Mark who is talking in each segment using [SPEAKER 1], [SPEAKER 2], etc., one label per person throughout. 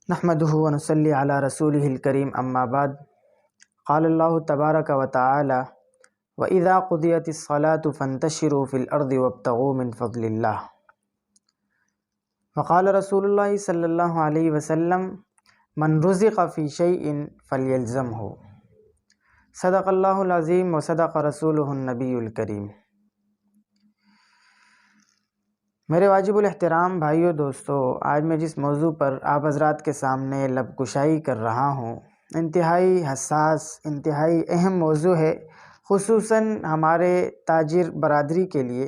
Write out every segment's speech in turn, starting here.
[SPEAKER 1] نحمده ونصلي على رسوله الكريم اما بعد قال الله تبارك وتعالى وإذا قضيت الصلاة فانتشروا في الأرض وابتغوا من فضل الله وقال رسول الله صلى الله عليه وسلم من رزق في شيء فليلزمه صدق الله العظيم وصدق رسوله النبي الكريم۔ میرے واجب الاحترام بھائیو دوستو، آج میں جس موضوع پر آپ حضرات کے سامنے لب کشائی کر رہا ہوں انتہائی حساس، انتہائی اہم موضوع ہے، خصوصاً ہمارے تاجر برادری کے لیے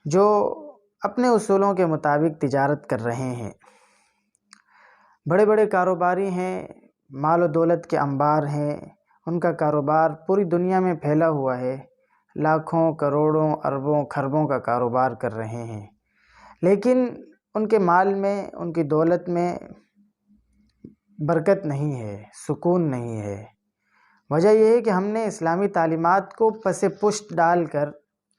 [SPEAKER 1] جو اپنے اصولوں کے مطابق تجارت کر رہے ہیں۔ بڑے بڑے کاروباری ہیں، مال و دولت کے انبار ہیں، ان کا کاروبار پوری دنیا میں پھیلا ہوا ہے، لاکھوں کروڑوں اربوں خربوں کا کاروبار کر رہے ہیں، لیکن ان کے مال میں، ان کی دولت میں برکت نہیں ہے، سکون نہیں ہے۔ وجہ یہ ہے کہ ہم نے اسلامی تعلیمات کو پس پشت ڈال کر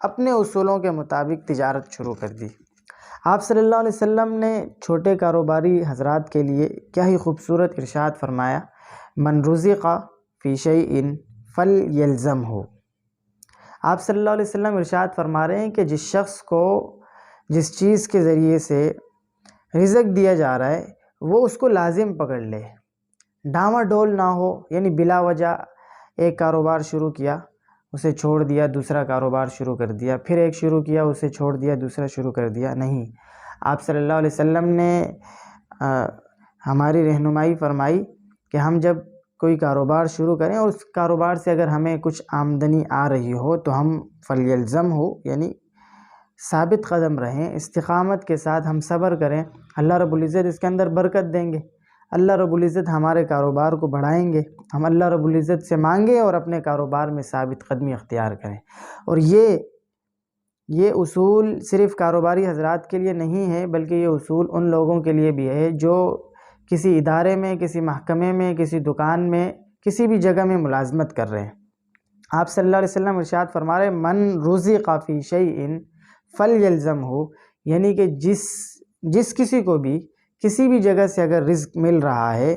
[SPEAKER 1] اپنے اصولوں کے مطابق تجارت شروع کر دی۔ آپ صلی اللہ علیہ وسلم نے چھوٹے کاروباری حضرات کے لیے کیا ہی خوبصورت ارشاد فرمایا، من رزق فی شیء فلیلزمہ۔ آپ صلی اللہ علیہ وسلم ارشاد فرما رہے ہیں کہ جس شخص کو جس چیز کے ذریعے سے رزق دیا جا رہا ہے وہ اس کو لازم پکڑ لے، ڈاما ڈول نہ ہو، یعنی بلا وجہ ایک کاروبار شروع کیا اسے چھوڑ دیا، دوسرا کاروبار شروع کر دیا، پھر ایک شروع کیا اسے چھوڑ دیا، دوسرا شروع کر دیا، نہیں۔ آپ صلی اللہ علیہ وسلم نے ہماری رہنمائی فرمائی کہ ہم جب کوئی کاروبار شروع کریں اور اس کاروبار سے اگر ہمیں کچھ آمدنی آ رہی ہو تو ہم فلیلزم ہو، یعنی ثابت قدم رہیں، استقامت کے ساتھ ہم صبر کریں، اللہ رب العزت اس کے اندر برکت دیں گے، اللہ رب العزت ہمارے کاروبار کو بڑھائیں گے، ہم اللہ رب العزت سے مانگیں اور اپنے کاروبار میں ثابت قدمی اختیار کریں۔ اور یہ اصول صرف کاروباری حضرات کے لیے نہیں ہے، بلکہ یہ اصول ان لوگوں کے لیے بھی ہے جو کسی ادارے میں، کسی محکمے میں، کسی دکان میں، کسی بھی جگہ میں ملازمت کر رہے ہیں۔ آپ صلی اللہ علیہ وسلم ارشاد فرما رہے ہیں من رزق فی شیء فلیلزمہ، یعنی کہ جس کسی کو بھی کسی بھی جگہ سے اگر رزق مل رہا ہے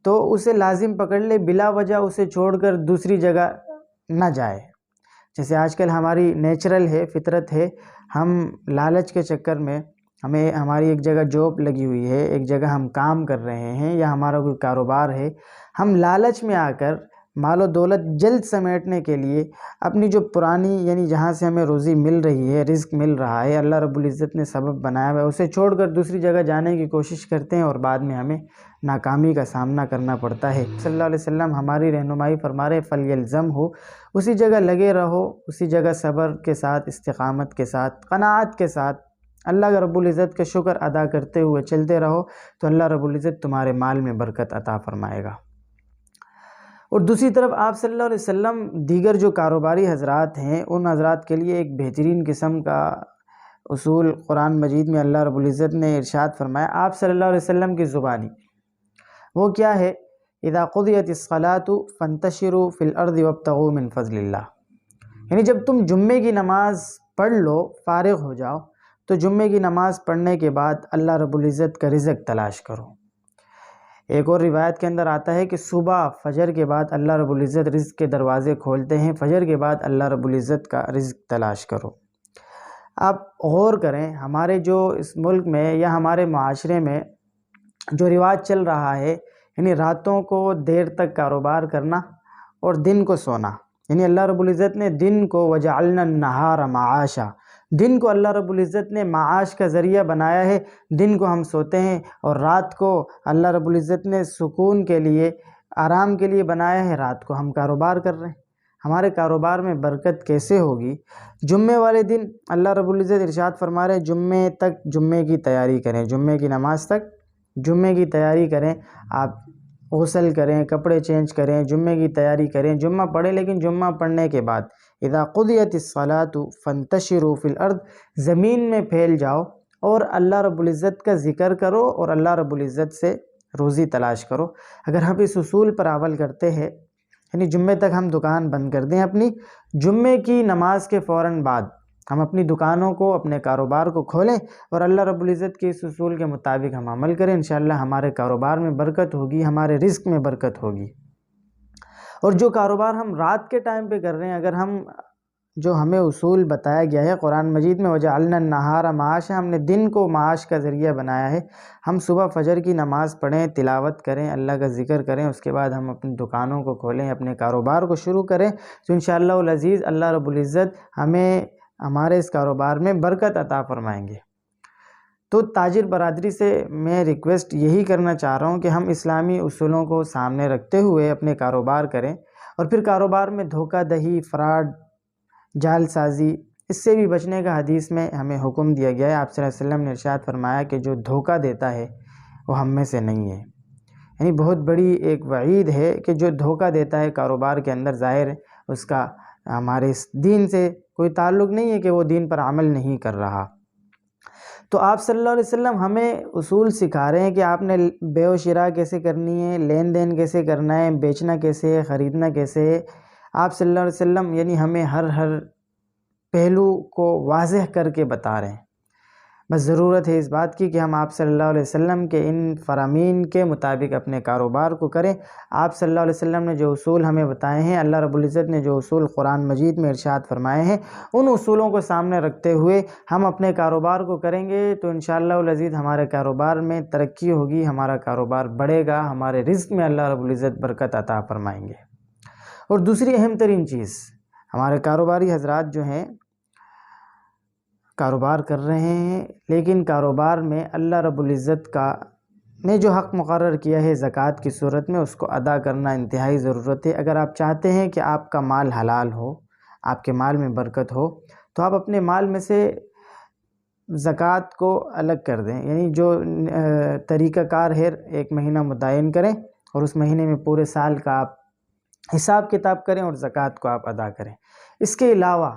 [SPEAKER 1] تو اسے لازم پکڑ لے، بلا وجہ اسے چھوڑ کر دوسری جگہ نہ جائے۔ جیسے آج کل ہماری نیچرل ہے، فطرت ہے، ہم لالچ کے چکر میں، ہماری ایک جگہ جاب لگی ہوئی ہے، ایک جگہ ہم کام کر رہے ہیں یا ہمارا کوئی کاروبار ہے، ہم لالچ میں آ کر مال و دولت جلد سمیٹنے کے لیے اپنی جو پرانی، یعنی جہاں سے ہمیں روزی مل رہی ہے، رزق مل رہا ہے، اللہ رب العزت نے سبب بنایا ہوا ہے، اسے چھوڑ کر دوسری جگہ جانے کی کوشش کرتے ہیں اور بعد میں ہمیں ناکامی کا سامنا کرنا پڑتا ہے۔ صلی اللہ علیہ وسلم ہماری رہنمائی فرما رہے فلیلزمہ، اسی جگہ لگے رہو، اسی جگہ صبر کے ساتھ، استقامت کے ساتھ، قناعت کے ساتھ اللہ رب العزت کا شکر ادا کرتے ہوئے چلتے رہو تو اللہ رب العزت تمہارے مال میں برکت عطا فرمائے گا۔ اور دوسری طرف آپ صلی اللہ علیہ وسلم دیگر جو کاروباری حضرات ہیں ان حضرات کے لیے ایک بہترین قسم کا اصول قرآن مجید میں اللہ رب العزت نے ارشاد فرمایا، آپ صلی اللہ علیہ وسلم کی زبانی، وہ کیا ہے، اذا قضیت الصلاة فانتشروا فی الارض وابتغوا من فضل اللہ، یعنی جب تم جمعے کی نماز پڑھ لو، فارغ ہو جاؤ، تو جمعے کی نماز پڑھنے کے بعد اللہ رب العزت کا رزق تلاش کرو۔ ایک اور روایت کے اندر آتا ہے کہ صبح فجر کے بعد اللہ رب العزت رزق کے دروازے کھولتے ہیں، فجر کے بعد اللہ رب العزت کا رزق تلاش کرو۔ آپ غور کریں، ہمارے جو اس ملک میں یا ہمارے معاشرے میں جو رواج چل رہا ہے، یعنی راتوں کو دیر تک کاروبار کرنا اور دن کو سونا، یعنی اللہ رب العزت نے دن کو وجعلنا النہار معاشا، دن کو اللہ رب العزت نے معاش کا ذریعہ بنایا ہے، دن کو ہم سوتے ہیں اور رات کو اللہ رب العزت نے سکون کے لیے، آرام کے لیے بنایا ہے، رات کو ہم کاروبار کر رہے ہیں۔ ہمارے کاروبار میں برکت کیسے ہوگی؟ جمعے والے دن اللہ رب العزت ارشاد فرما رہے ہیں جمعے تک جمعے کی تیاری کریں، جمعے کی نماز تک جمعے کی تیاری کریں، آپ غسل کریں، کپڑے چینج کریں، جمعے کی تیاری کریں، جمعہ پڑھیں، لیکن جمعہ پڑھنے کے بعد اذا قضیت الصلاة فانتشروا فی الارض، زمین میں پھیل جاؤ اور اللہ رب العزت کا ذکر کرو اور اللہ رب العزت سے روزی تلاش کرو۔ اگر ہم اس اصول پر عمل کرتے ہیں، یعنی جمعے تک ہم دکان بند کر دیں اپنی، جمعے کی نماز کے فوراً بعد ہم اپنی دکانوں کو، اپنے کاروبار کو کھولیں اور اللہ رب العزت کے اس اصول کے مطابق ہم عمل کریں، انشاءاللہ ہمارے کاروبار میں برکت ہوگی، ہمارے رزق میں برکت ہوگی۔ اور جو کاروبار ہم رات کے ٹائم پہ کر رہے ہیں، اگر ہم جو ہمیں اصول بتایا گیا ہے قرآن مجید میں وَجَعَلْنَا النَّهَارَ مَعَاشًا، ہم نے دن کو معاش کا ذریعہ بنایا ہے، ہم صبح فجر کی نماز پڑھیں، تلاوت کریں، اللہ کا ذکر کریں، اس کے بعد ہم اپنی دکانوں کو کھولیں، اپنے کاروبار کو شروع کریں، تو انشاءاللہ العزیز اللہ رب العزت ہمیں ہمارے اس کاروبار میں برکت عطا فرمائیں گے۔ تو تاجر برادری سے میں ریکویسٹ یہی کرنا چاہ رہا ہوں کہ ہم اسلامی اصولوں کو سامنے رکھتے ہوئے اپنے کاروبار کریں، اور پھر کاروبار میں دھوکہ دہی، فراڈ، جعل سازی، اس سے بھی بچنے کا حدیث میں ہمیں حکم دیا گیا ہے۔ آپ صلی اللہ علیہ وسلم نے ارشاد فرمایا کہ جو دھوکہ دیتا ہے وہ ہم میں سے نہیں ہے، یعنی بہت بڑی ایک وعید ہے کہ جو دھوکہ دیتا ہے کاروبار کے اندر، ظاہر ہے اس کا ہمارے اس دین سے کوئی تعلق نہیں ہے کہ وہ دین پر عمل نہیں کر رہا۔ تو آپ صلی اللہ علیہ وسلم ہمیں اصول سکھا رہے ہیں کہ آپ نے بیع و شراء کیسے کرنی ہے، لین دین کیسے کرنا ہے، بیچنا کیسے ہے، خریدنا کیسے ہے۔ آپ صلی اللہ علیہ وسلم یعنی ہمیں ہر پہلو کو واضح کر کے بتا رہے ہیں، بس ضرورت ہے اس بات کی کہ ہم آپ صلی اللہ علیہ وسلم کے ان فرامین کے مطابق اپنے کاروبار کو کریں۔ آپ صلی اللہ علیہ وسلم نے جو اصول ہمیں بتائے ہیں، اللہ رب العزت نے جو اصول قرآن مجید میں ارشاد فرمائے ہیں، ان اصولوں کو سامنے رکھتے ہوئے ہم اپنے کاروبار کو کریں گے تو انشاءاللہ العزیز ہمارے کاروبار میں ترقی ہوگی، ہمارا کاروبار بڑھے گا، ہمارے رزق میں اللہ رب العزت برکت عطا فرمائیں گے۔ اور دوسری اہم ترین چیز، ہمارے کاروباری حضرات جو ہیں کاروبار کر رہے ہیں، لیکن کاروبار میں اللہ رب العزت کا نے جو حق مقرر کیا ہے زکوٰۃ کی صورت میں، اس کو ادا کرنا انتہائی ضرورت ہے۔ اگر آپ چاہتے ہیں کہ آپ کا مال حلال ہو، آپ کے مال میں برکت ہو، تو آپ اپنے مال میں سے زکوٰۃ کو الگ کر دیں، یعنی جو طریقہ کار ہے ایک مہینہ متعین کریں اور اس مہینے میں پورے سال کا آپ حساب کتاب کریں اور زکوٰۃ کو آپ ادا کریں۔ اس کے علاوہ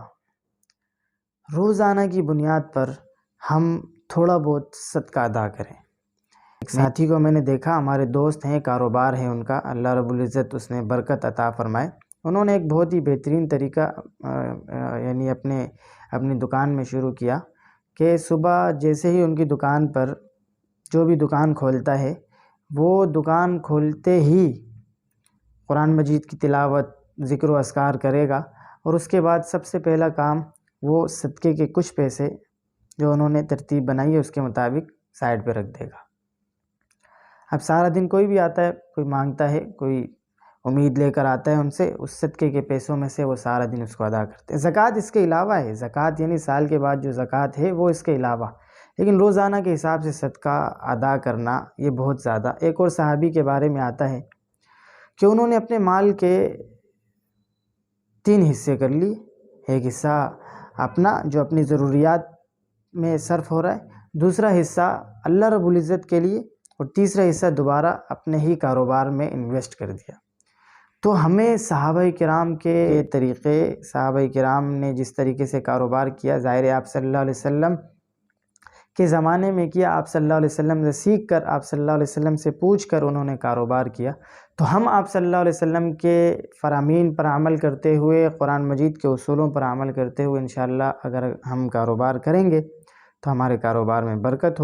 [SPEAKER 1] روزانہ کی بنیاد پر ہم تھوڑا بہت صدقہ ادا کریں۔ ایک ساتھی کو میں نے دیکھا، ہمارے دوست ہیں، کاروبار ہے ان کا، اللہ رب العزت اس نے برکت عطا فرمائے، انہوں نے ایک بہت ہی بہترین طریقہ یعنی اپنی دکان میں شروع کیا کہ صبح جیسے ہی ان کی دکان پر جو بھی دکان کھولتا ہے، وہ دکان کھولتے ہی قرآن مجید کی تلاوت، ذکر و اذکار کرے گا، اور اس کے بعد سب سے پہلا کام وہ صدقے کے کچھ پیسے جو انہوں نے ترتیب بنائی ہے اس کے مطابق سائڈ پہ رکھ دے گا۔ اب سارا دن کوئی بھی آتا ہے، کوئی مانگتا ہے، کوئی امید لے کر آتا ہے ان سے، اس صدقے کے پیسوں میں سے وہ سارا دن اس کو ادا کرتے ہیں۔ زکوٰۃ اس کے علاوہ ہے، زکوٰۃ یعنی سال کے بعد جو زکوٰۃ ہے وہ اس کے علاوہ، لیکن روزانہ کے حساب سے صدقہ ادا کرنا یہ بہت زیادہ۔ ایک اور صحابی کے بارے میں آتا ہے کہ انہوں نے اپنے مال کے 3 حصے کر لی، ایک حصہ اپنا جو اپنی ضروریات میں صرف ہو رہا ہے، دوسرا حصہ اللہ رب العزت کے لیے، اور تیسرا حصہ دوبارہ اپنے ہی کاروبار میں انویسٹ کر دیا۔ تو ہمیں صحابہ کرام کے طریقے، صحابہ کرام نے جس طریقے سے کاروبار کیا، ظاہر ہے آپ صلی اللہ علیہ وسلم کے زمانے میں کیا، آپ صلی اللہ علیہ وسلم سے سیکھ کر، آپ صلی اللہ علیہ وسلم سے پوچھ کر انہوں نے کاروبار کیا، تو ہم آپ صلی اللہ علیہ وسلم کے فرامین پر عمل کرتے ہوئے، قرآن مجید کے اصولوں پر عمل کرتے ہوئے انشاءاللہ اگر ہم کاروبار کریں گے تو ہمارے کاروبار میں برکت ہو۔